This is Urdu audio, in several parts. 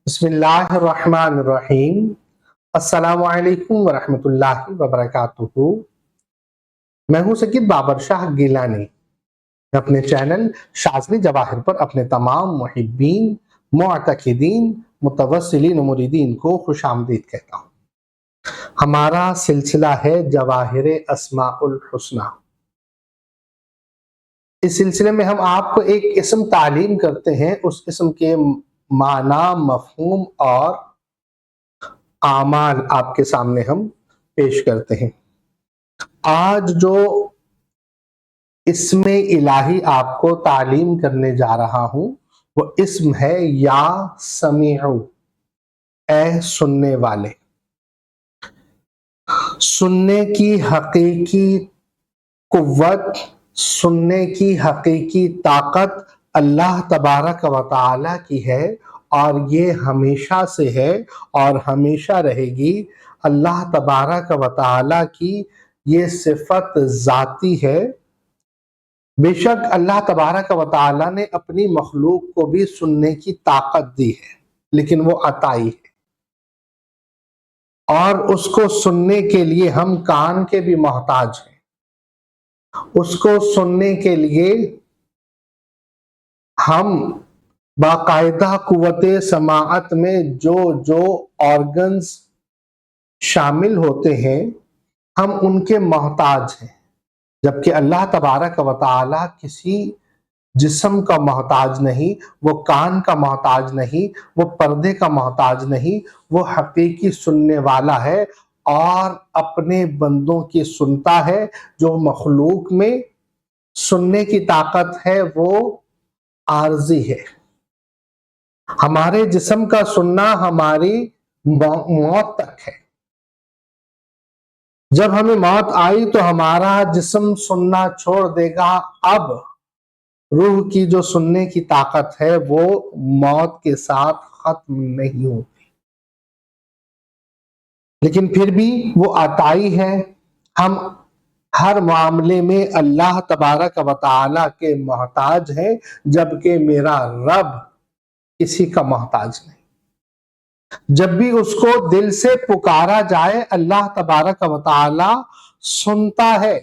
بسم اللہ الرحمن الرحیم۔ السلام علیکم ورحمۃ اللہ وبرکاتہ۔ میں ہوں سید بابر شاہ گیلانی۔ میں اپنے چینل شاذلی جواہر پر اپنے تمام محبین، معتقدین، متوسلین و مریدین کو خوش آمدید کہتا ہوں۔ ہمارا سلسلہ ہے جواہر اسماء الحسنی۔ اس سلسلے میں ہم آپ کو ایک اسم تعلیم کرتے ہیں، اس اسم کے معنی، مفہوم اور اعمال آپ کے سامنے ہم پیش کرتے ہیں۔ آج جو اسم الہی آپ کو تعلیم کرنے جا رہا ہوں وہ اسم ہے یا سمیع، اے سننے والے۔ سننے کی حقیقی قوت، سننے کی حقیقی طاقت اللہ تبارک و تعالی کی ہے، اور یہ ہمیشہ سے ہے اور ہمیشہ رہے گی۔ اللہ تبارک و تعالی کی یہ صفت ذاتی ہے۔ بے شک اللہ تبارک و تعالی نے اپنی مخلوق کو بھی سننے کی طاقت دی ہے، لیکن وہ عطائی ہے، اور اس کو سننے کے لیے ہم کان کے بھی محتاج ہیں۔ اس کو سننے کے لیے ہم باقاعدہ قوت سماعت میں جو آرگنز شامل ہوتے ہیں ہم ان کے محتاج ہیں، جبکہ اللہ تبارک و تعالی کسی جسم کا محتاج نہیں، وہ کان کا محتاج نہیں، وہ پردے کا محتاج نہیں، وہ حقیقی سننے والا ہے اور اپنے بندوں کی سنتا ہے۔ جو مخلوق میں سننے کی طاقت ہے وہ عارضی ہے۔ ہمارے جسم کا سننا ہماری موت تک ہے۔ جب ہمیں موت آئی تو ہمارا جسم سننا چھوڑ دے گا۔ اب روح کی جو سننے کی طاقت ہے وہ موت کے ساتھ ختم نہیں ہوتی، لیکن پھر بھی وہ عطائی ہے۔ ہم ہر معاملے میں اللہ تبارک و تعالی کے محتاج ہیں، جبکہ میرا رب کسی کا محتاج نہیں۔ جب بھی اس کو دل سے پکارا جائے اللہ تبارک و تعالی سنتا ہے،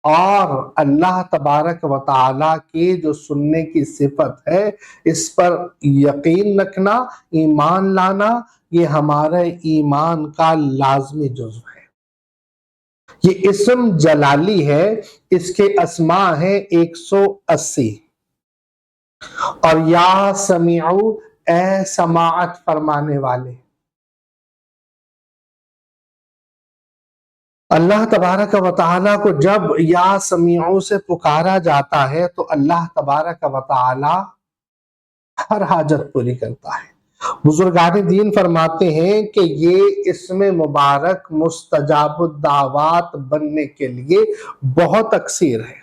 اور اللہ تبارک و تعالی کی جو سننے کی صفت ہے اس پر یقین رکھنا، ایمان لانا، یہ ہمارے ایمان کا لازمی جزو ہے۔ یہ اسم جلالی ہے، اس کے اسماء ہیں 180، اور یا سمیع، اے سماعت فرمانے والے۔ اللہ تبارک و تعالی کو جب یا سمیع سے پکارا جاتا ہے تو اللہ تبارک و تعالی ہر حاجت پوری کرتا ہے۔ بزرگان دین فرماتے ہیں کہ یہ اسم مبارک مستجاب الدعوات بننے کے لیے بہت اکثیر ہے۔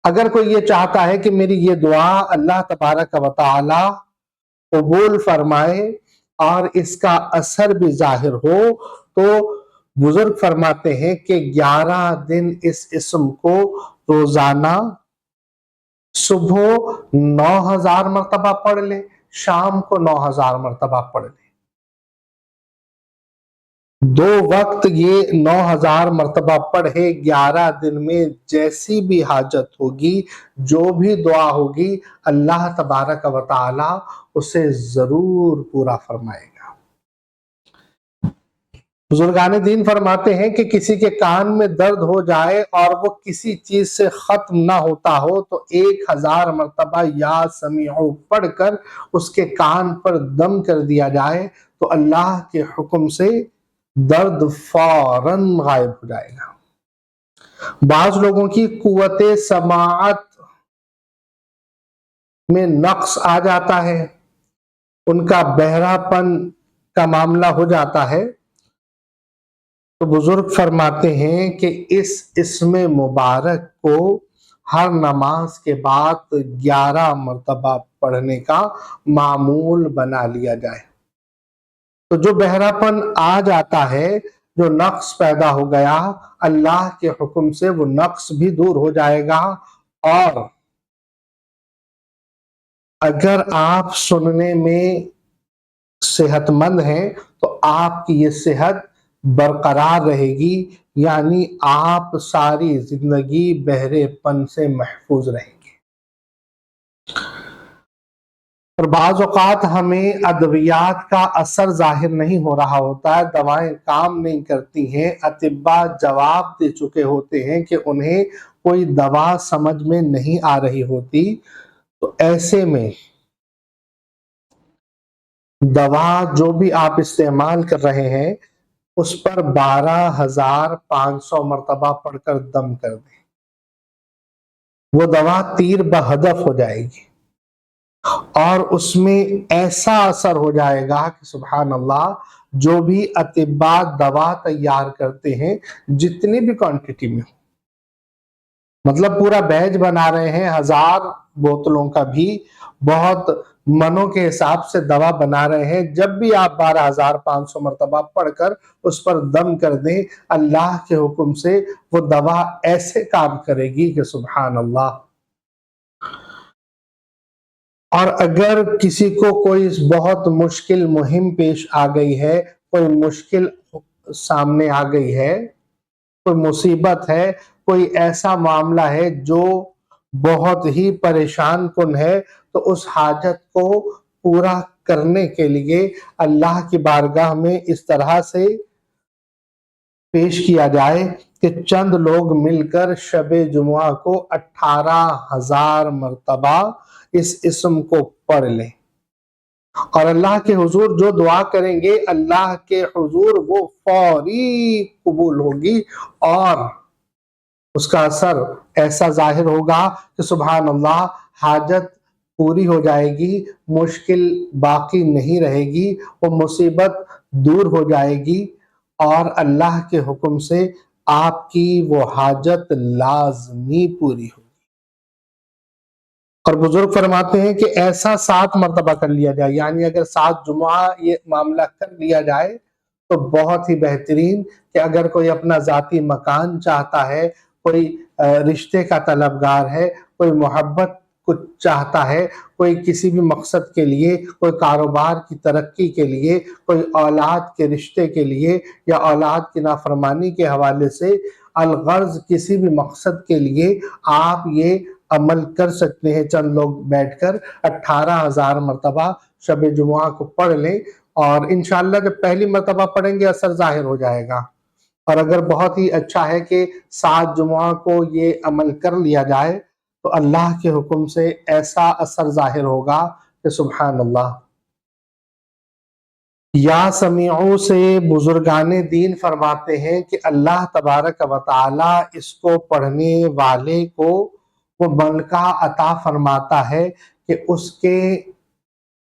اگر کوئی یہ چاہتا ہے کہ میری یہ دعا اللہ تبارک و تعالی قبول فرمائے اور اس کا اثر بھی ظاہر ہو، تو بزرگ فرماتے ہیں کہ 11 دن اس اسم کو روزانہ صبح 9000 مرتبہ پڑھ لیں، شام کو 9000 مرتبہ پڑھ لیں۔ 2 وقت یہ 9000 مرتبہ پڑھے، 11 دن میں جیسی بھی حاجت ہوگی، جو بھی دعا ہوگی، اللہ تبارک و تعالی اسے ضرور پورا فرمائے گا۔ بزرگان دین فرماتے ہیں کہ کسی کے کان میں درد ہو جائے اور وہ کسی چیز سے ختم نہ ہوتا ہو تو 1000 مرتبہ یا سمیع پڑھ کر اس کے کان پر دم کر دیا جائے تو اللہ کے حکم سے درد فوراً غائب ہو جائے گا۔ بعض لوگوں کی قوت سماعت میں نقص آ جاتا ہے، ان کا بہرا پن کا معاملہ ہو جاتا ہے، تو بزرگ فرماتے ہیں کہ اس اسم مبارک کو ہر نماز کے بعد 11 مرتبہ پڑھنے کا معمول بنا لیا جائے۔ تو جو بہرا پن آ جاتا ہے، جو نقص پیدا ہو گیا، اللہ کے حکم سے وہ نقص بھی دور ہو جائے گا، اور اگر آپ سننے میں صحت مند ہیں تو آپ کی یہ صحت برقرار رہے گی، یعنی آپ ساری زندگی بہرے پن سے محفوظ رہیں گے۔ اور بعض اوقات ہمیں ادویات کا اثر ظاہر نہیں ہو رہا ہوتا ہے، دوائیں کام نہیں کرتی ہیں، اطباء جواب دے چکے ہوتے ہیں کہ انہیں کوئی دوا سمجھ میں نہیں آ رہی ہوتی، تو ایسے میں دوا جو بھی آپ استعمال کر رہے ہیں اس پر 12,500 مرتبہ پڑھ کر دم کر دیں، وہ دوا تیر بہدف ہو جائے گی اور اس میں ایسا اثر ہو جائے گا کہ سبحان اللہ، جو بھی اطباء دوا تیار کرتے ہیں جتنی بھی کوانٹٹی میں، مطلب پورا بیج بنا رہے ہیں 1000 بوتلوں کا بھی، بہت منوں کے حساب سے دوا بنا رہے ہیں، جب بھی آپ 12,500 مرتبہ پڑھ کر اس پر دم کر دیں، اللہ کے حکم سے وہ دوا ایسے کام کرے گی کہ سبحان اللہ۔ اور اگر کسی کو کوئی بہت مشکل مہم پیش آ گئی ہے، کوئی مشکل سامنے آ گئی ہے، کوئی مصیبت ہے، کوئی ایسا معاملہ ہے جو بہت ہی پریشان کن ہے، تو اس حاجت کو پورا کرنے کے لیے اللہ کی بارگاہ میں اس طرح سے پیش کیا جائے کہ چند لوگ مل کر شب جمعہ کو 18,000 مرتبہ اس اسم کو پڑھ لیں، اور اللہ کے حضور جو دعا کریں گے اللہ کے حضور وہ فوری قبول ہوگی، اور اس کا اثر ایسا ظاہر ہوگا کہ سبحان اللہ، حاجت پوری ہو جائے گی، مشکل باقی نہیں رہے گی، وہ مصیبت دور ہو جائے گی، اور اللہ کے حکم سے آپ کی وہ حاجت لازمی پوری ہوگی۔ اور بزرگ فرماتے ہیں کہ ایسا 7 مرتبہ کر لیا جائے، یعنی اگر 7 جمعہ یہ معاملہ کر لیا جائے تو بہت ہی بہترین، کہ اگر کوئی اپنا ذاتی مکان چاہتا ہے، کوئی رشتے کا طلبگار ہے، کوئی محبت کچھ چاہتا ہے، کوئی کسی بھی مقصد کے لیے، کوئی کاروبار کی ترقی کے لیے، کوئی اولاد کے رشتے کے لیے، یا اولاد کی نافرمانی کے حوالے سے، الغرض کسی بھی مقصد کے لیے آپ یہ عمل کر سکتے ہیں، چند لوگ بیٹھ کر 18,000 مرتبہ شب جمعہ کو پڑھ لیں، اور انشاءاللہ جب پہلی مرتبہ پڑھیں گے اثر ظاہر ہو جائے گا، اور اگر بہت ہی اچھا ہے کہ 7 جمعہ کو یہ عمل کر لیا جائے تو اللہ کے حکم سے ایسا اثر ظاہر ہوگا کہ سبحان اللہ۔ یا سمیعوں سے بزرگان دین فرماتے ہیں کہ اللہ تبارک و تعالی اس کو پڑھنے والے کو وہ ملکہ عطا فرماتا ہے کہ اس کے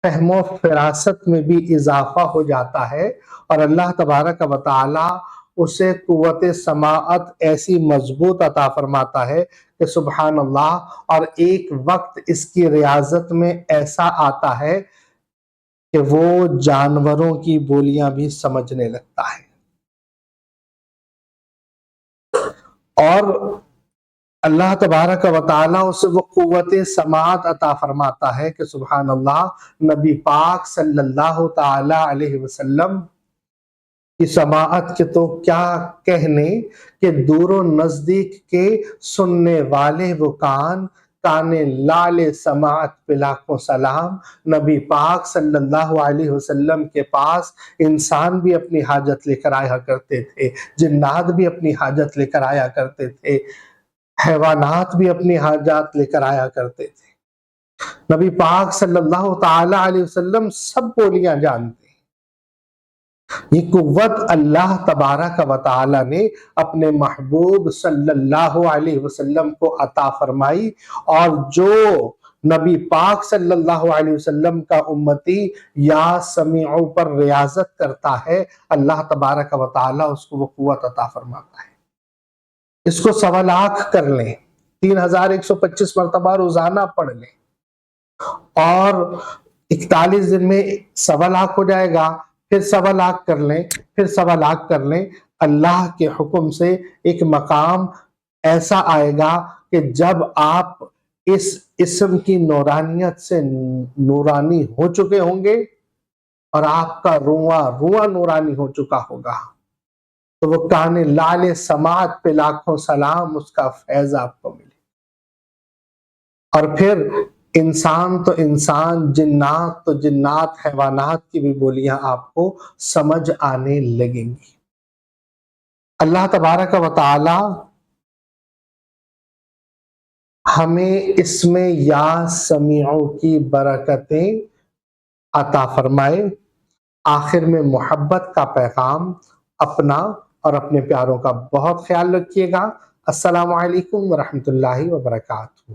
فہم و فراست میں بھی اضافہ ہو جاتا ہے، اور اللہ تبارک و تعالی اسے قوت سماعت ایسی مضبوط عطا فرماتا ہے کہ سبحان اللہ، اور ایک وقت اس کی ریاضت میں ایسا آتا ہے کہ وہ جانوروں کی بولیاں بھی سمجھنے لگتا ہے، اور اللہ تبارک و تعالیٰ اسے وہ قوت سماعت عطا فرماتا ہے کہ سبحان اللہ، نبی پاک صلی اللہ تعالی علیہ وسلم کی سماعت کے تو کیا کہنے، کہ دور و نزدیک کے سننے والے وہ کان لال سماعت پہ لاکھوں سلام۔ نبی پاک صلی اللہ علیہ وسلم کے پاس انسان بھی اپنی حاجت لے کر آیا کرتے تھے، جنات بھی اپنی حاجت لے کر آیا کرتے تھے، حیوانات بھی اپنی حاجات لے کر آیا کرتے تھے۔ نبی پاک صلی اللہ تعالی علیہ وسلم سب بولیاں جانتے، یہ قوت اللہ تبارک و تعالی نے اپنے محبوب صلی اللہ علیہ وسلم کو عطا فرمائی، اور جو نبی پاک صلی اللہ علیہ وسلم کا امتی یا سمیعوں پر ریاضت کرتا ہے، اللہ تبارک و تعالی اس کو وہ قوت عطا فرماتا ہے۔ اس کو 1.25 لاکھ کر لیں، 3,125 مرتبہ روزانہ پڑھ لیں، اور 41 دن میں 1.25 لاکھ ہو جائے گا، پھر 1.25 لاکھ کر لیں، پھر 1.25 لاکھ کر لیں، اللہ کے حکم سے ایک مقام ایسا آئے گا کہ جب آپ اس اسم کی نورانیت سے نورانی ہو چکے ہوں گے اور آپ کا رواں رواں نورانی ہو چکا ہوگا، تو وہ کان لال سماعت پہ لاکھوں سلام، اس کا فیض آپ کو ملے۔ اور پھر انسان تو انسان، جنات تو جنات، حیوانات کی بھی بولیاں آپ کو سمجھ آنے لگیں گی۔ اللہ تبارک و تعالی ہمیں اس میں یا سمیعوں کی برکتیں عطا فرمائے۔ آخر میں محبت کا پیغام اپنا اور اپنے پیاروں کا بہت خیال رکھیے گا۔ السلام علیکم ورحمۃ اللہ وبرکاتہ۔